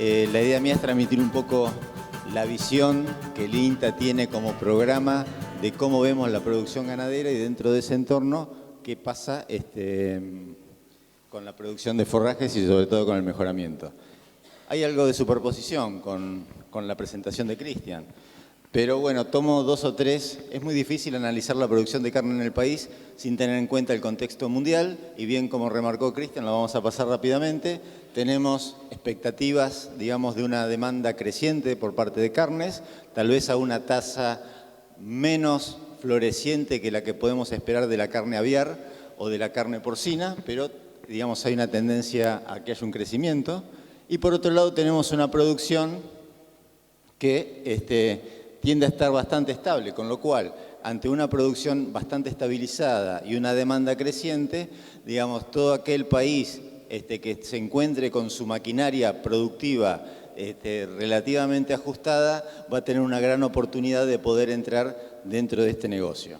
La idea mía es transmitir un poco la visión que el INTA tiene como programa de cómo vemos la producción ganadera y dentro de ese entorno qué pasa con la producción de forrajes y sobre todo con el mejoramiento. Hay algo de superposición con la presentación de Cristian. Pero bueno, tomo dos o tres. Es muy difícil analizar la producción de carne en el país sin tener en cuenta el contexto mundial. Y bien, como remarcó Cristian, lo vamos a pasar rápidamente. Tenemos expectativas, digamos, de una demanda creciente por parte de carnes, tal vez a una tasa menos floreciente que la que podemos esperar de la carne aviar o de la carne porcina, pero, digamos, hay una tendencia a que haya un crecimiento. Y por otro lado tenemos una producción que tiende a estar bastante estable, con lo cual, ante una producción bastante estabilizada y una demanda creciente, digamos, todo aquel país que se encuentre con su maquinaria productiva relativamente ajustada va a tener una gran oportunidad de poder entrar dentro de este negocio.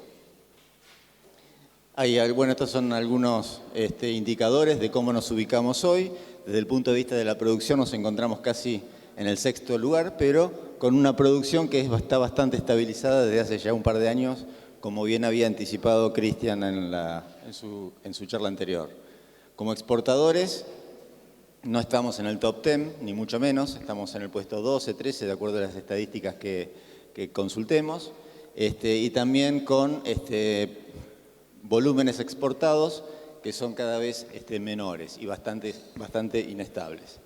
Bueno, estos son algunos indicadores de cómo nos ubicamos hoy. Desde el punto de vista de la producción nos encontramos casi en el sexto lugar, pero con una producción que está bastante estabilizada desde hace ya un par de años, como bien había anticipado Cristian en su charla anterior. Como exportadores, no estamos en el top 10, ni mucho menos, estamos en el puesto 12, 13, de acuerdo a las estadísticas que consultemos, y también con volúmenes exportados que son cada vez menores y bastante inestables.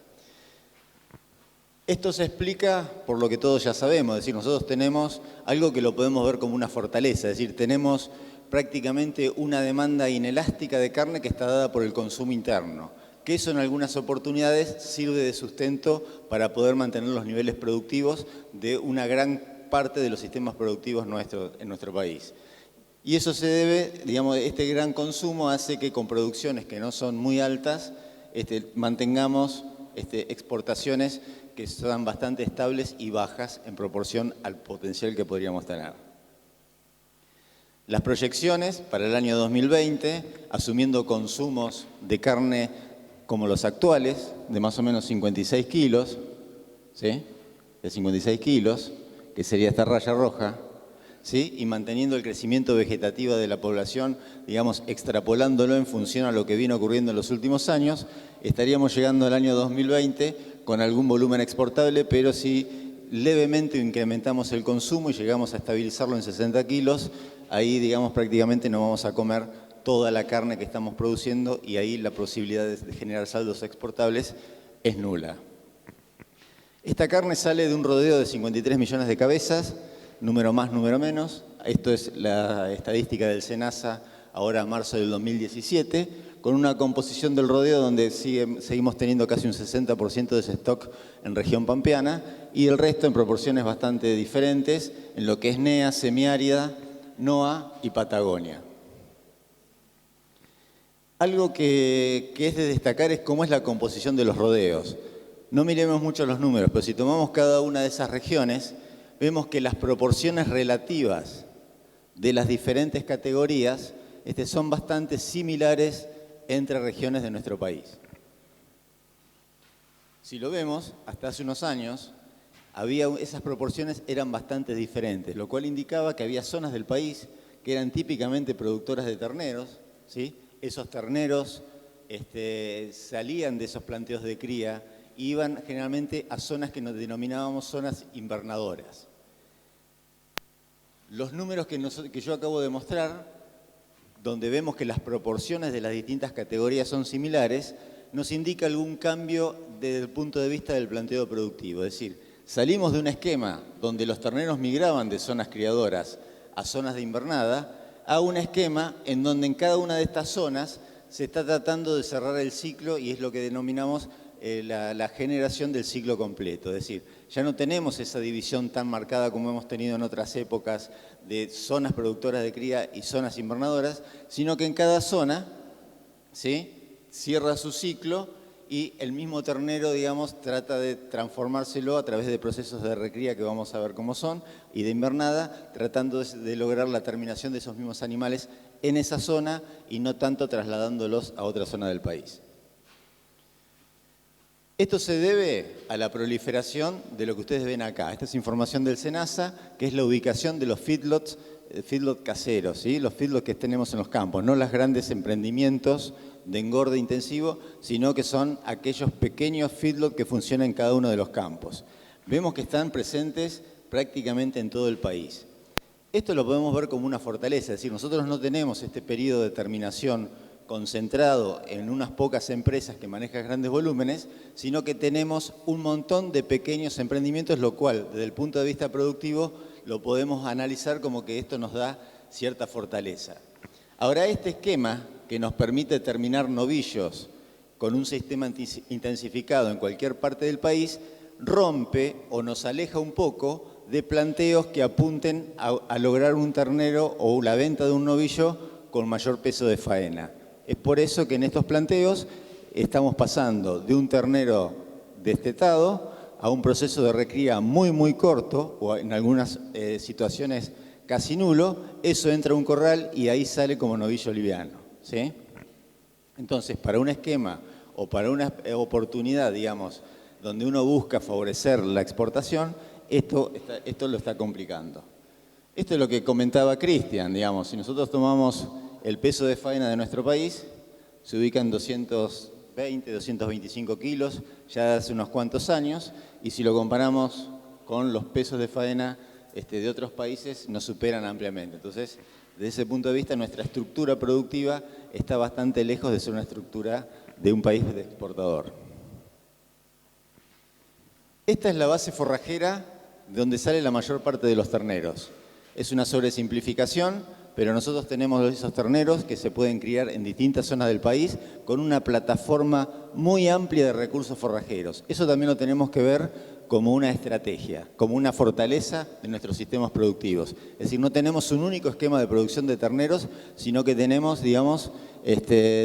Esto se explica por lo que todos ya sabemos, es decir, nosotros tenemos algo que lo podemos ver como una fortaleza, es decir, tenemos prácticamente una demanda inelástica de carne que está dada por el consumo interno, que eso en algunas oportunidades sirve de sustento para poder mantener los niveles productivos de una gran parte de los sistemas productivos en nuestro país. Y eso se debe, digamos, este gran consumo hace que con producciones que no son muy altas mantengamos exportaciones que son bastante estables y bajas en proporción al potencial que podríamos tener. Las proyecciones para el año 2020, asumiendo consumos de carne como los actuales, de más o menos 56 kilos, ¿sí? De 56 kilos, que sería esta raya roja, ¿sí? Y manteniendo el crecimiento vegetativo de la población, digamos, extrapolándolo en función a lo que vino ocurriendo en los últimos años, estaríamos llegando al año 2020 con algún volumen exportable, pero si levemente incrementamos el consumo y llegamos a estabilizarlo en 60 kilos, ahí, digamos, prácticamente no vamos a comer toda la carne que estamos produciendo y ahí la posibilidad de generar saldos exportables es nula. Esta carne sale de un rodeo de 53 millones de cabezas, número más, número menos. Esto es la estadística del SENASA ahora en marzo del 2017, con una composición del rodeo donde seguimos teniendo casi un 60% de ese stock en región pampeana y el resto en proporciones bastante diferentes en lo que es NEA, semiárida, NOA y Patagonia. Algo que es de destacar es cómo es la composición de los rodeos. No miremos mucho los números, pero si tomamos cada una de esas regiones, vemos que las proporciones relativas de las diferentes categorías son bastante similares entre regiones de nuestro país. Si lo vemos, hasta hace unos años, esas proporciones eran bastante diferentes, lo cual indicaba que había zonas del país que eran típicamente productoras de terneros, ¿sí? Esos terneros salían de esos planteos de cría e iban generalmente a zonas que nos denominábamos zonas invernadoras. Los números que yo acabo de mostrar, donde vemos que las proporciones de las distintas categorías son similares, nos indica algún cambio desde el punto de vista del planteo productivo. Es decir, salimos de un esquema donde los terneros migraban de zonas criadoras a zonas de invernada, a un esquema en donde en cada una de estas zonas se está tratando de cerrar el ciclo y es lo que denominamos la generación del ciclo completo. Es decir, ya no tenemos esa división tan marcada como hemos tenido en otras épocas de zonas productoras de cría y zonas invernadoras, sino que en cada zona, ¿sí?, cierra su ciclo y el mismo ternero, digamos, trata de transformárselo a través de procesos de recría que vamos a ver cómo son y de invernada, tratando de lograr la terminación de esos mismos animales en esa zona y no tanto trasladándolos a otra zona del país. Esto se debe a la proliferación de lo que ustedes ven acá. Esta es información del SENASA, que es la ubicación de los feedlots caseros, ¿sí? Los feedlots que tenemos en los campos, no los grandes emprendimientos de engorde intensivo, sino que son aquellos pequeños feedlots que funcionan en cada uno de los campos. Vemos que están presentes prácticamente en todo el país. Esto lo podemos ver como una fortaleza, es decir, nosotros no tenemos este periodo de terminación concentrado en unas pocas empresas que manejan grandes volúmenes, sino que tenemos un montón de pequeños emprendimientos, lo cual, desde el punto de vista productivo, lo podemos analizar como que esto nos da cierta fortaleza. Ahora, este esquema que nos permite terminar novillos con un sistema intensificado en cualquier parte del país, rompe o nos aleja un poco de planteos que apunten a lograr un ternero o la venta de un novillo con mayor peso de faena. Es por eso que en estos planteos estamos pasando de un ternero destetado a un proceso de recría muy corto, o en algunas situaciones casi nulo. Eso entra a un corral y ahí sale como novillo liviano, ¿sí? Entonces, para un esquema o para una oportunidad, digamos, donde uno busca favorecer la exportación, esto lo está complicando. Esto es lo que comentaba Cristian, digamos, si nosotros tomamos el peso de faena de nuestro país, se ubica en 220, 225 kilos, ya hace unos cuantos años, y si lo comparamos con los pesos de faena de otros países, nos superan ampliamente. Entonces, desde ese punto de vista, nuestra estructura productiva está bastante lejos de ser una estructura de un país exportador. Esta es la base forrajera de donde sale la mayor parte de los terneros. Es una sobresimplificación, pero nosotros tenemos esos terneros que se pueden criar en distintas zonas del país con una plataforma muy amplia de recursos forrajeros. Eso también lo tenemos que ver como una estrategia, como una fortaleza de nuestros sistemas productivos. Es decir, no tenemos un único esquema de producción de terneros, sino que tenemos, digamos,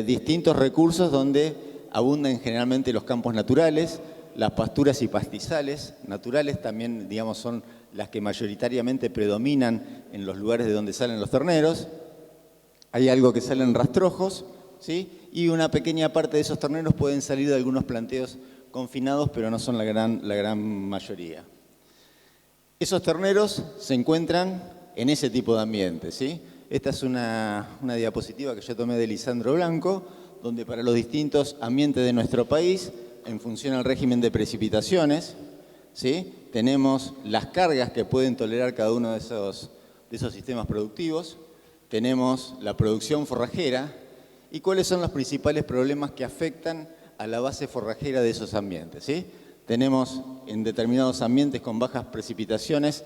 distintos recursos donde abundan generalmente los campos naturales, las pasturas y pastizales naturales también, digamos, son las que mayoritariamente predominan en los lugares de donde salen los terneros. Hay algo que salen rastrojos, ¿sí? Y una pequeña parte de esos terneros pueden salir de algunos planteos confinados, pero no son la gran mayoría. Esos terneros se encuentran en ese tipo de ambiente, ¿sí? Esta es una diapositiva que yo tomé de Lisandro Blanco, donde para los distintos ambientes de nuestro país, en función al régimen de precipitaciones, ¿sí? Tenemos las cargas que pueden tolerar cada uno de esos sistemas productivos, tenemos la producción forrajera y cuáles son los principales problemas que afectan a la base forrajera de esos ambientes, ¿sí? Tenemos en determinados ambientes con bajas precipitaciones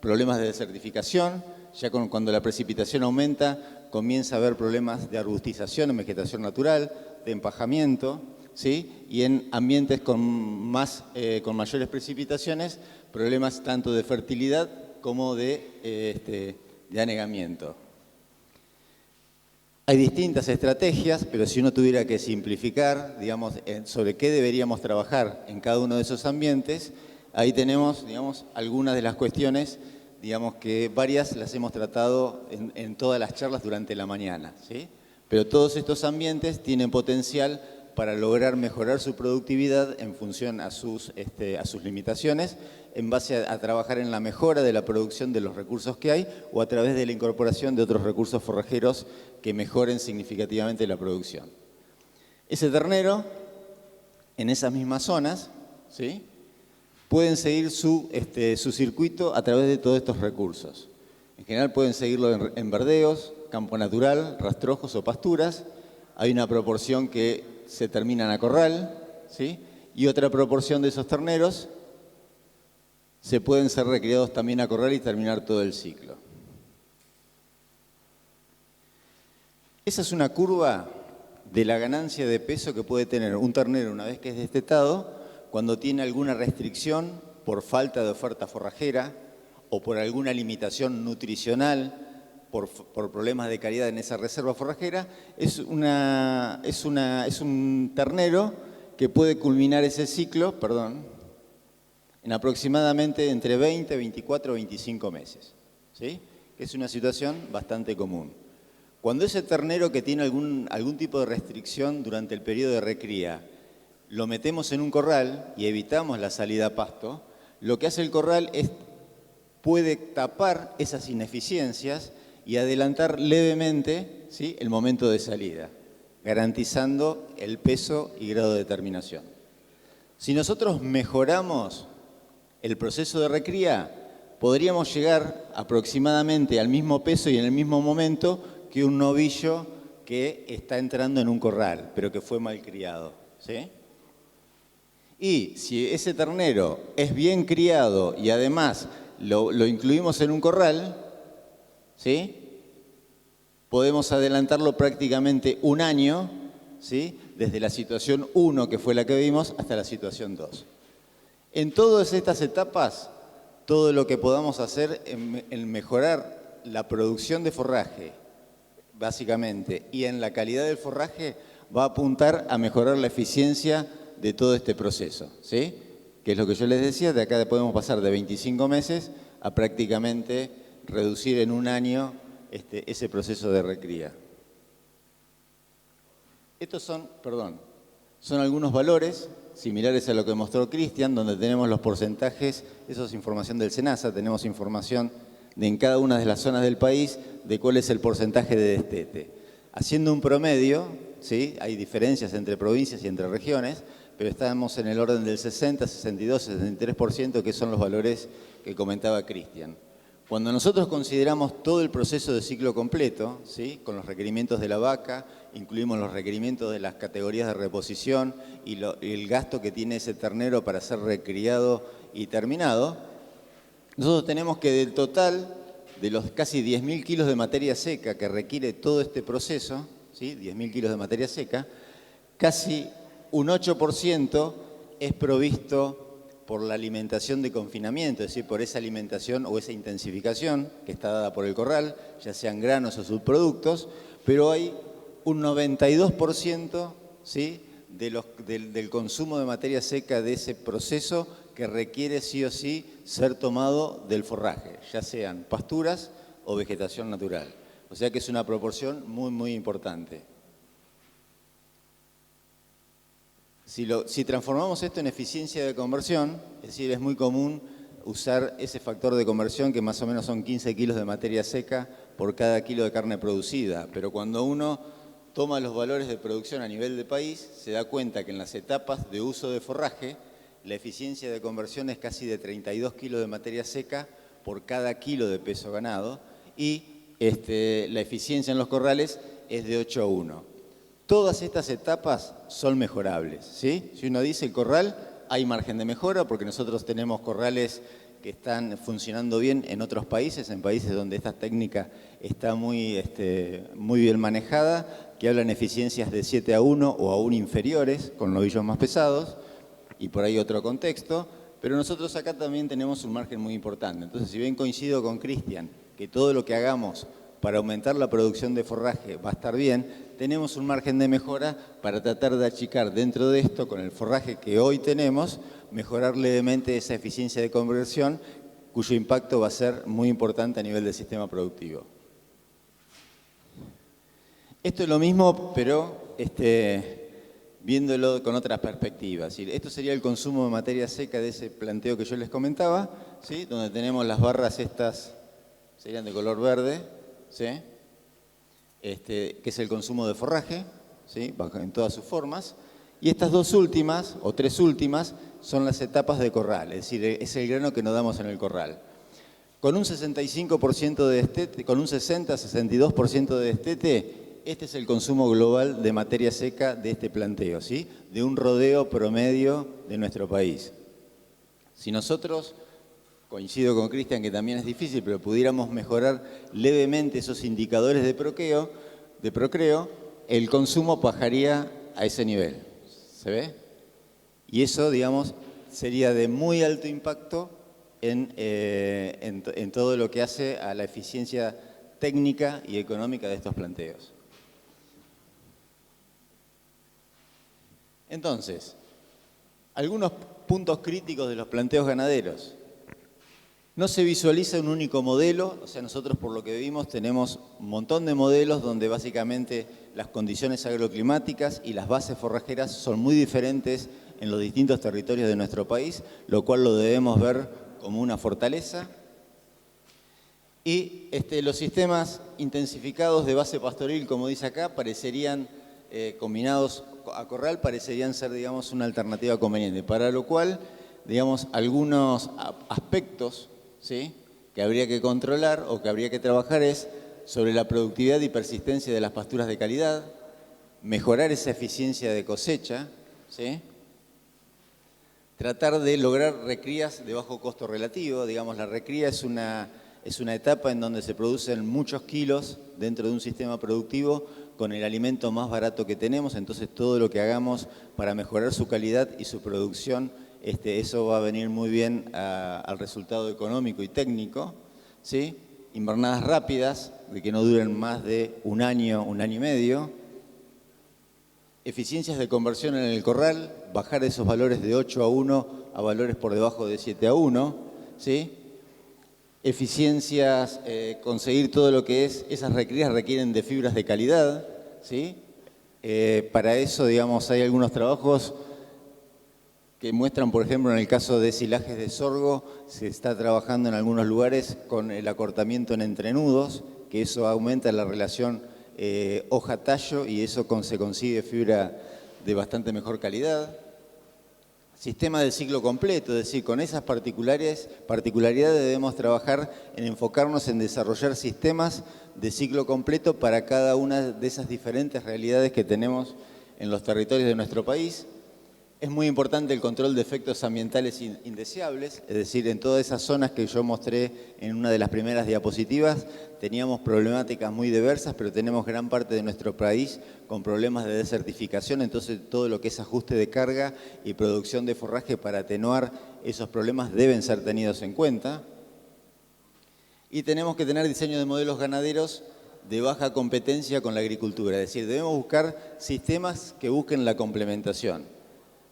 problemas de desertificación, ya cuando la precipitación aumenta comienza a haber problemas de arbustización en vegetación natural, de empajamiento, ¿sí? Y en ambientes con mayores precipitaciones, problemas tanto de fertilidad como de anegamiento. Hay distintas estrategias, pero si uno tuviera que simplificar, digamos, sobre qué deberíamos trabajar en cada uno de esos ambientes, ahí tenemos, digamos, algunas de las cuestiones, digamos que varias las hemos tratado en todas las charlas durante la mañana, ¿sí? Pero todos estos ambientes tienen potencial para lograr mejorar su productividad en función a sus limitaciones, en base a trabajar en la mejora de la producción de los recursos que hay o a través de la incorporación de otros recursos forrajeros que mejoren significativamente la producción. Ese ternero, en esas mismas zonas, ¿sí? Pueden seguir su circuito a través de todos estos recursos. En general pueden seguirlo en verdeos, campo natural, rastrojos o pasturas. Hay una proporción que se terminan a corral, ¿sí? Y otra proporción de esos terneros se pueden ser recriados también a corral y terminar todo el ciclo. Esa es una curva de la ganancia de peso que puede tener un ternero una vez que es destetado, cuando tiene alguna restricción por falta de oferta forrajera o por alguna limitación nutricional, por problemas de calidad en esa reserva forrajera, es un ternero que puede culminar ese ciclo, en aproximadamente entre 20, 24 o 25 meses, ¿sí? Que es una situación bastante común. Cuando ese ternero que tiene algún tipo de restricción durante el periodo de recría lo metemos en un corral y evitamos la salida a pasto, lo que hace el corral es puede tapar esas ineficiencias y adelantar levemente, ¿sí?, el momento de salida, garantizando el peso y grado de terminación. Si nosotros mejoramos el proceso de recría, podríamos llegar aproximadamente al mismo peso y en el mismo momento que un novillo que está entrando en un corral, pero que fue malcriado, ¿sí? Y si ese ternero es bien criado y además lo incluimos en un corral, ¿sí?, podemos adelantarlo prácticamente un año, ¿sí?, desde la situación 1, que fue la que vimos, hasta la situación 2. En todas estas etapas, todo lo que podamos hacer en mejorar la producción de forraje, básicamente, y en la calidad del forraje, va a apuntar a mejorar la eficiencia de todo este proceso, ¿sí?, que es lo que yo les decía, de acá podemos pasar de 25 meses a prácticamente reducir en un año ese proceso de recría. Estos son algunos valores similares a lo que mostró Cristian, donde tenemos los porcentajes, eso es información del SENASA, tenemos información en cada una de las zonas del país de cuál es el porcentaje de destete. Haciendo un promedio, ¿sí?, hay diferencias entre provincias y entre regiones, pero estamos en el orden del 60, 62, 63%, que son los valores que comentaba Cristian. Cuando nosotros consideramos todo el proceso de ciclo completo, ¿sí?, con los requerimientos de la vaca, incluimos los requerimientos de las categorías de reposición y el gasto que tiene ese ternero para ser recriado y terminado, nosotros tenemos que del total de los casi 10.000 kilos de materia seca que requiere todo este proceso, ¿sí?, 10.000 kilos de materia seca, casi un 8% es provisto por la alimentación de confinamiento, es decir, por esa alimentación o esa intensificación que está dada por el corral, ya sean granos o subproductos, pero hay un 92%, ¿sí?, del consumo de materia seca de ese proceso que requiere sí o sí ser tomado del forraje, ya sean pasturas o vegetación natural. O sea que es una proporción muy, muy importante. Si transformamos esto en eficiencia de conversión, es decir, es muy común usar ese factor de conversión que más o menos son 15 kilos de materia seca por cada kilo de carne producida, pero cuando uno toma los valores de producción a nivel de país, se da cuenta que en las etapas de uso de forraje, la eficiencia de conversión es casi de 32 kilos de materia seca por cada kilo de peso ganado y la eficiencia en los corrales es de 8 a 1. Todas estas etapas son mejorables, ¿sí? Si uno dice el corral, hay margen de mejora porque nosotros tenemos corrales que están funcionando bien en otros países, en países donde esta técnica está muy bien manejada, que hablan eficiencias de 7 a 1 o aún inferiores, con novillos más pesados, y por ahí otro contexto, pero nosotros acá también tenemos un margen muy importante. Entonces, si bien coincido con Cristian que todo lo que hagamos para aumentar la producción de forraje va a estar bien, tenemos un margen de mejora para tratar de achicar dentro de esto, con el forraje que hoy tenemos, mejorar levemente esa eficiencia de conversión, cuyo impacto va a ser muy importante a nivel del sistema productivo. Esto es lo mismo, pero viéndolo con otras perspectivas. Esto sería el consumo de materia seca de ese planteo que yo les comentaba, ¿sí?, donde tenemos las barras estas, serían de color verde, ¿sí?, que es el consumo de forraje, ¿sí?, en todas sus formas. Y estas dos últimas, o tres últimas, son las etapas de corral, es decir, es el grano que nos damos en el corral. Con un 65% de destete, con un 60-62% de destete, este es el consumo global de materia seca de este planteo, ¿sí?, de un rodeo promedio de nuestro país. Si nosotros, coincido con Cristian que también es difícil, pero pudiéramos mejorar levemente esos indicadores de procreo, el consumo bajaría a ese nivel. ¿Se ve? Y eso, digamos, sería de muy alto impacto en todo lo que hace a la eficiencia técnica y económica de estos planteos. Entonces, algunos puntos críticos de los planteos ganaderos. No se visualiza un único modelo, o sea, nosotros por lo que vimos tenemos un montón de modelos donde básicamente las condiciones agroclimáticas y las bases forrajeras son muy diferentes en los distintos territorios de nuestro país, lo cual lo debemos ver como una fortaleza. Y los sistemas intensificados de base pastoril, como dice acá, parecerían, combinados a corral, parecerían ser, digamos, una alternativa conveniente, para lo cual, digamos, algunos aspectos, ¿sí?, que habría que controlar o que habría que trabajar es sobre la productividad y persistencia de las pasturas de calidad, mejorar esa eficiencia de cosecha, ¿sí?, tratar de lograr recrías de bajo costo relativo. Digamos, la recría es una etapa en donde se producen muchos kilos dentro de un sistema productivo con el alimento más barato que tenemos, entonces todo lo que hagamos para mejorar su calidad y su producción, eso va a venir muy bien al resultado económico y técnico, ¿sí? Invernadas rápidas, de que no duren más de un año y medio. Eficiencias de conversión en el corral, bajar esos valores de 8:1 a valores por debajo de 7:1, ¿sí? Eficiencias, conseguir todo lo que es, esas recrías requieren de fibras de calidad, ¿sí? Para eso, digamos, hay algunos trabajos que muestran, por ejemplo, en el caso de silajes de sorgo, se está trabajando en algunos lugares con el acortamiento en entrenudos, que eso aumenta la relación hoja-tallo y eso se consigue fibra de bastante mejor calidad. Sistema del ciclo completo, es decir, con esas particularidades debemos trabajar en enfocarnos en desarrollar sistemas de ciclo completo para cada una de esas diferentes realidades que tenemos en los territorios de nuestro país. Es muy importante el control de efectos ambientales indeseables, es decir, en todas esas zonas que yo mostré en una de las primeras diapositivas, teníamos problemáticas muy diversas, pero tenemos gran parte de nuestro país con problemas de desertificación, entonces todo lo que es ajuste de carga y producción de forraje para atenuar esos problemas deben ser tenidos en cuenta. Y tenemos que tener diseño de modelos ganaderos de baja competencia con la agricultura, es decir, debemos buscar sistemas que busquen la complementación.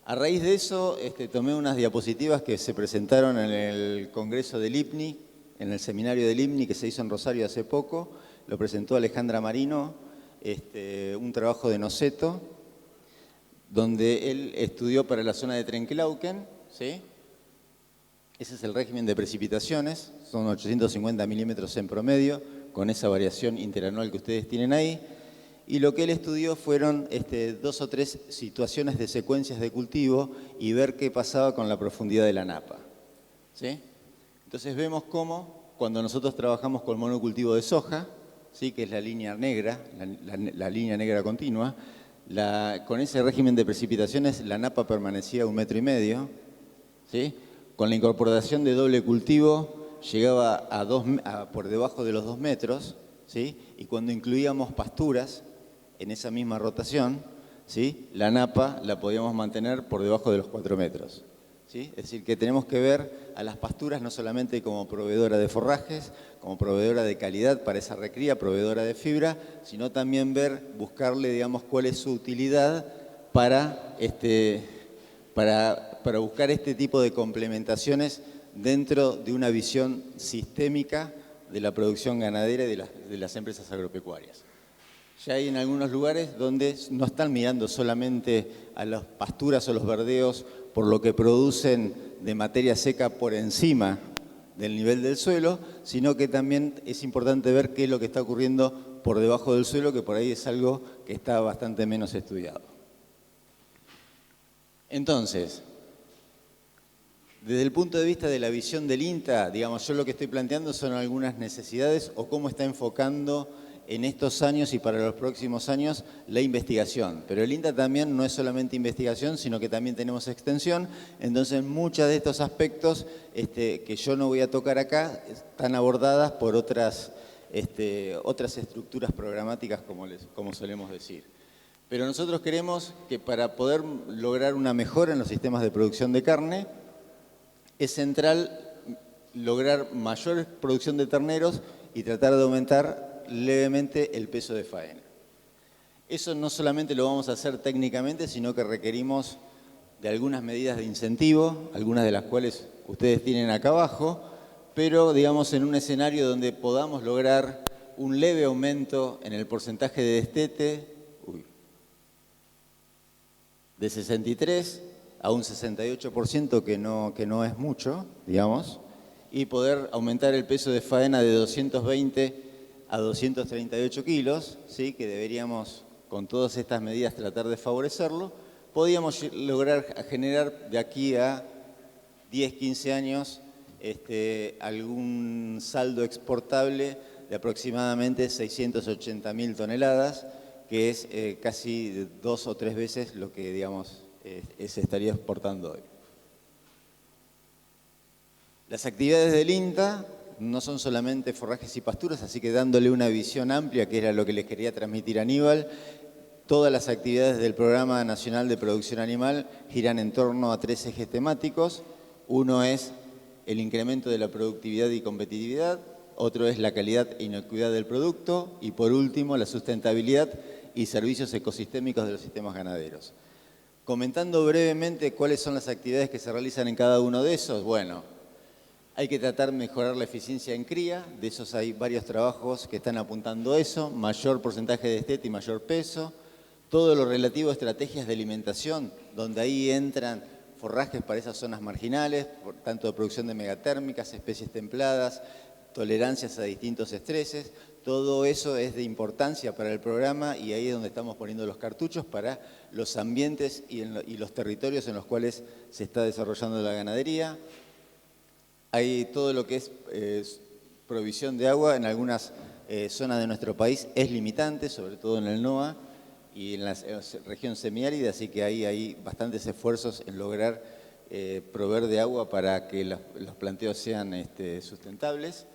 A raíz de eso, tomé unas diapositivas que se presentaron en el Congreso del IPNI, en el seminario del IPNI que se hizo en Rosario hace poco, lo presentó Alejandra Marino, un trabajo de Noceto, donde él estudió para la zona de Trenklauken, ¿sí? Ese es el régimen de precipitaciones, son 850 milímetros en promedio, con esa variación interanual que ustedes tienen ahí. Y lo que él estudió fueron 2 o 3 situaciones de secuencias de cultivo y ver qué pasaba con la profundidad de la napa, ¿sí? Entonces vemos cómo cuando nosotros trabajamos con monocultivo de soja, ¿sí?, que es la línea negra, la línea negra continua, con ese régimen de precipitaciones la napa permanecía 1,5 metros, ¿sí? Con la incorporación de doble cultivo llegaba por debajo de los 2 metros, ¿sí? Y cuando incluíamos pasturas en esa misma rotación, ¿sí?, la napa la podíamos mantener por debajo de los 4 metros. ¿Sí? Es decir, que tenemos que ver a las pasturas no solamente como proveedora de forrajes, como proveedora de calidad para esa recría, proveedora de fibra, sino también buscarle, digamos, cuál es su utilidad para buscar este tipo de complementaciones dentro de una visión sistémica de la producción ganadera y de las empresas agropecuarias. Ya hay en algunos lugares donde no están mirando solamente a las pasturas o los verdeos por lo que producen de materia seca por encima del nivel del suelo, sino que también es importante ver qué es lo que está ocurriendo por debajo del suelo, que por ahí es algo que está bastante menos estudiado. Entonces, desde el punto de vista de la visión del INTA, digamos, yo lo que estoy planteando son algunas necesidades o cómo está enfocando en estos años y para los próximos años la investigación. Pero el INTA también no es solamente investigación, sino que también tenemos extensión. Entonces, muchos de estos aspectos que yo no voy a tocar acá están abordadas por otras estructuras programáticas, como solemos decir. Pero nosotros queremos que para poder lograr una mejora en los sistemas de producción de carne, es central lograr mayor producción de terneros y tratar de aumentar levemente el peso de faena. Eso no solamente lo vamos a hacer técnicamente, sino que requerimos de algunas medidas de incentivo, algunas de las cuales ustedes tienen acá abajo, pero digamos en un escenario donde podamos lograr un leve aumento en el porcentaje de destete, de 63 a un 68%, que no es mucho, digamos, y poder aumentar el peso de faena de 220 a 238 kilos, ¿sí? Que deberíamos, con todas estas medidas, tratar de favorecerlo. Podríamos lograr generar de aquí a 10, 15 años algún saldo exportable de aproximadamente 680.000 toneladas, que es casi 2 o 3 veces lo que, digamos, se estaría exportando hoy. Las actividades del INTA no son solamente forrajes y pasturas, así que dándole una visión amplia, que era lo que les quería transmitir a Aníbal, todas las actividades del Programa Nacional de Producción Animal giran en torno a 3 ejes temáticos. Uno es el incremento de la productividad y competitividad, otro es la calidad e inocuidad del producto y por último la sustentabilidad y servicios ecosistémicos de los sistemas ganaderos. Comentando brevemente cuáles son las actividades que se realizan en cada uno de esos, bueno, hay que tratar de mejorar la eficiencia en cría, de esos hay varios trabajos que están apuntando a eso, mayor porcentaje de destete y mayor peso, todo lo relativo a estrategias de alimentación, donde ahí entran forrajes para esas zonas marginales, tanto de producción de megatérmicas, especies templadas, tolerancias a distintos estreses. Todo eso es de importancia para el programa y ahí es donde estamos poniendo los cartuchos para los ambientes y los territorios en los cuales se está desarrollando la ganadería. Hay todo lo que es provisión de agua en algunas zonas de nuestro país es limitante, sobre todo en el NOA y en la región semiárida, así que ahí hay bastantes esfuerzos en lograr proveer de agua para que los planteos sean sustentables.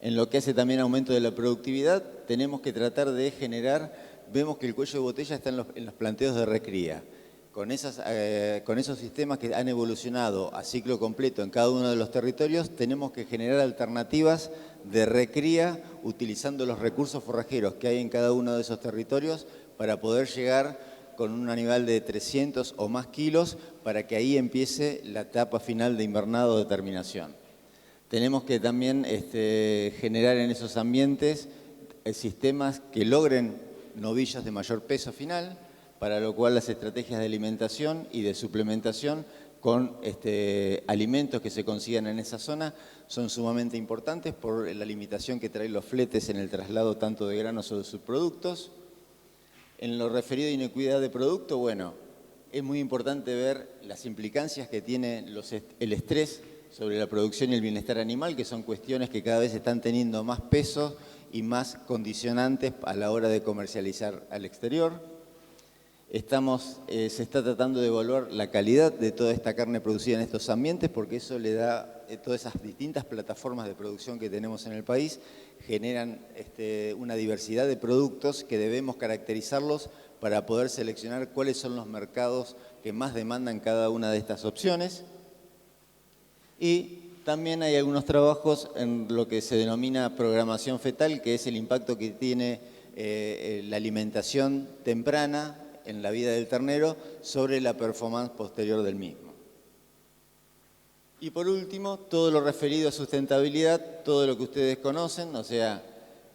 En lo que hace también aumento de la productividad, tenemos que tratar de generar, vemos que el cuello de botella está en los planteos de recría. Con esos sistemas que han evolucionado a ciclo completo en cada uno de los territorios, tenemos que generar alternativas de recría utilizando los recursos forrajeros que hay en cada uno de esos territorios para poder llegar con un animal de 300 o más kilos para que ahí empiece la etapa final de invernado de terminación. Tenemos que también generar en esos ambientes sistemas que logren novillos de mayor peso final, para lo cual las estrategias de alimentación y de suplementación con alimentos que se consigan en esa zona son sumamente importantes por la limitación que traen los fletes en el traslado tanto de granos o de subproductos. En lo referido a inocuidad de producto, bueno, es muy importante ver las implicancias que tiene el estrés sobre la producción y el bienestar animal, que son cuestiones que cada vez están teniendo más peso y más condicionantes a la hora de comercializar al exterior. Se está tratando de evaluar la calidad de toda esta carne producida en estos ambientes porque eso le da, todas esas distintas plataformas de producción que tenemos en el país generan una diversidad de productos que debemos caracterizarlos para poder seleccionar cuáles son los mercados que más demandan cada una de estas opciones. Y también hay algunos trabajos en lo que se denomina programación fetal, que es el impacto que tiene la alimentación temprana en la vida del ternero sobre la performance posterior del mismo. Y por último, todo lo referido a sustentabilidad, todo lo que ustedes conocen, o sea,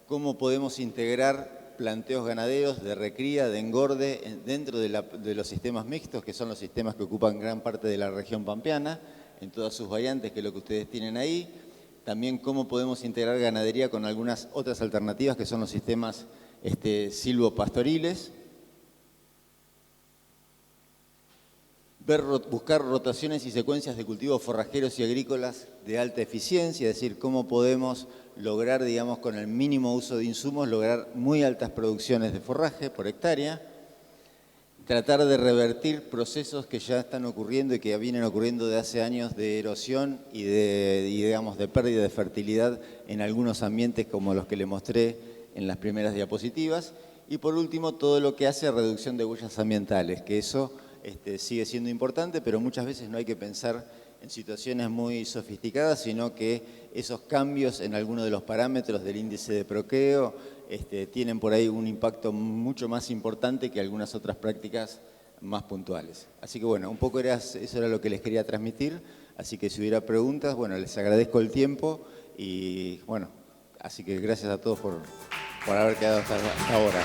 cómo podemos integrar planteos ganaderos de recría, de engorde, dentro de los sistemas mixtos, que son los sistemas que ocupan gran parte de la región pampeana, en todas sus variantes, que es lo que ustedes tienen ahí. También cómo podemos integrar ganadería con algunas otras alternativas, que son los sistemas silvopastoriles. Buscar rotaciones y secuencias de cultivos forrajeros y agrícolas de alta eficiencia, es decir, cómo podemos lograr, digamos, con el mínimo uso de insumos, lograr muy altas producciones de forraje por hectárea, tratar de revertir procesos que ya están ocurriendo y que vienen ocurriendo de hace años de erosión y de pérdida de fertilidad en algunos ambientes como los que le mostré en las primeras diapositivas. Y por último, todo lo que hace a reducción de huellas ambientales, que eso sigue siendo importante, pero muchas veces no hay que pensar en situaciones muy sofisticadas, sino que esos cambios en algunos de los parámetros del índice de proqueo tienen por ahí un impacto mucho más importante que algunas otras prácticas más puntuales. Así que bueno, un poco eso era lo que les quería transmitir, así que si hubiera preguntas, bueno, les agradezco el tiempo y bueno, así que gracias a todos por haber quedado hasta ahora.